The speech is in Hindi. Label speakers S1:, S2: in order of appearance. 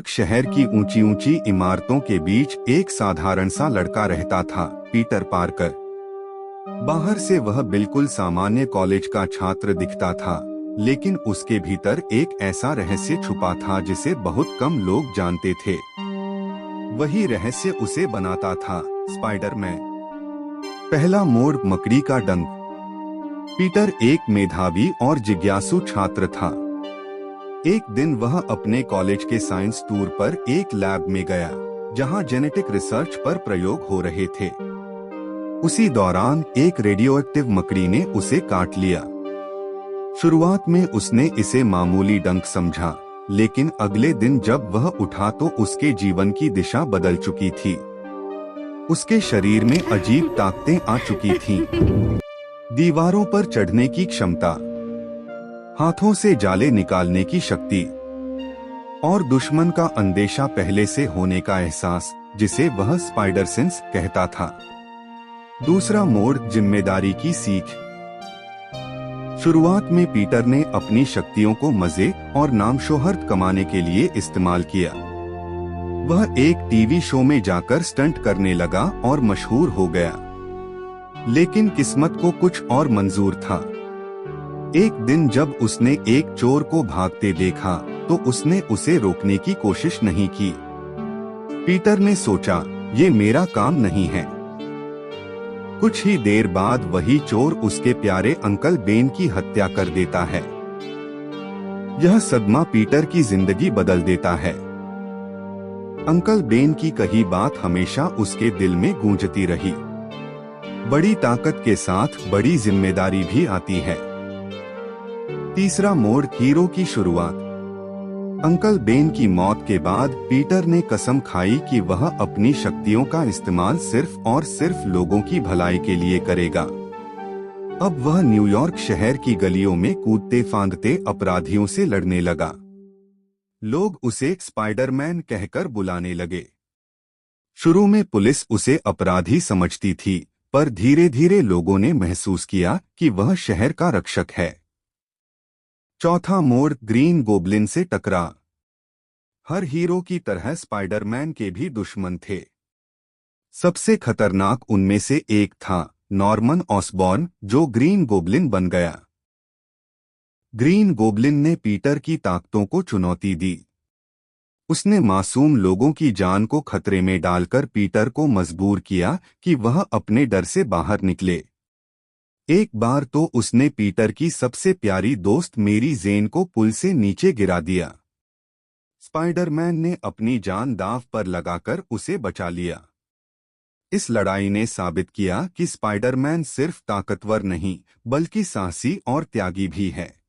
S1: न्यूयॉर्क शहर की ऊंची ऊंची इमारतों के बीच एक साधारण सा लड़का रहता था, पीटर पार्कर। बाहर से वह बिल्कुल सामान्य कॉलेज का छात्र दिखता था, लेकिन उसके भीतर एक ऐसा रहस्य छुपा था जिसे बहुत कम लोग जानते थे। वही रहस्य उसे बनाता था स्पाइडरमैन। पहला मोड़, मकड़ी का डंक। पीटर एक मेधावी और जिज्ञासु छात्र था। एक दिन वह अपने कॉलेज के साइंस टूर पर एक लैब में गया, जहां जेनेटिक रिसर्च पर प्रयोग हो रहे थे। उसी दौरान एक रेडियोएक्टिव मकड़ी ने उसे काट लिया। शुरुआत में उसने इसे मामूली डंक समझा, लेकिन अगले दिन जब वह उठा तो उसके जीवन की दिशा बदल चुकी थी। उसके शरीर में अजीब ताकतें आ चुकी थीं। दीवारों पर चढ़ने की क्षमता, हाथों से जाले निकालने की शक्ति और दुश्मन का अंदेशा पहले से होने का एहसास, जिसे वह स्पाइडर सेंस कहता था। दूसरा मोड़, जिम्मेदारी की सीख। शुरुआत में पीटर ने अपनी शक्तियों को मजे और नाम शोहरत कमाने के लिए इस्तेमाल किया। वह एक टीवी शो में जाकर स्टंट करने लगा और मशहूर हो गया। लेकिन किस्मत को कुछ और मंजूर था। एक दिन जब उसने एक चोर को भागते देखा, तो उसने उसे रोकने की कोशिश नहीं की। पीटर ने सोचा, ये मेरा काम नहीं है। कुछ ही देर बाद वही चोर उसके प्यारे अंकल बेन की हत्या कर देता है। यह सदमा पीटर की जिंदगी बदल देता है। अंकल बेन की कही बात हमेशा उसके दिल में गूंजती रही। बड़ी ताकत के साथ बड़ी जिम्मेदारी भी आती है। तीसरा मोड़, हीरो की शुरुआत। अंकल बेन की मौत के बाद पीटर ने कसम खाई कि वह अपनी शक्तियों का इस्तेमाल सिर्फ और सिर्फ लोगों की भलाई के लिए करेगा। अब वह न्यूयॉर्क शहर की गलियों में कूदते फांदते अपराधियों से लड़ने लगा। लोग उसे स्पाइडरमैन कहकर बुलाने लगे। शुरू में पुलिस उसे अपराधी समझती थी, पर धीरे धीरे लोगों ने महसूस किया कि वह शहर का रक्षक है। चौथा मोड़, ग्रीन गोब्लिन से टकराव। हर हीरो की तरह स्पाइडरमैन के भी दुश्मन थे। सबसे खतरनाक उनमें से एक था नॉर्मन ऑसबॉर्न, जो ग्रीन गोब्लिन बन गया। ग्रीन गोब्लिन ने पीटर की ताकतों को चुनौती दी। उसने मासूम लोगों की जान को खतरे में डालकर पीटर को मजबूर किया कि वह अपने डर से बाहर निकले। एक बार तो उसने पीटर की सबसे प्यारी दोस्त मेरी जेन को पुल से नीचे गिरा दिया। स्पाइडरमैन ने अपनी जान दांव पर लगाकर उसे बचा लिया। इस लड़ाई ने साबित किया कि स्पाइडरमैन सिर्फ ताकतवर नहीं, बल्कि साहसी और त्यागी भी है।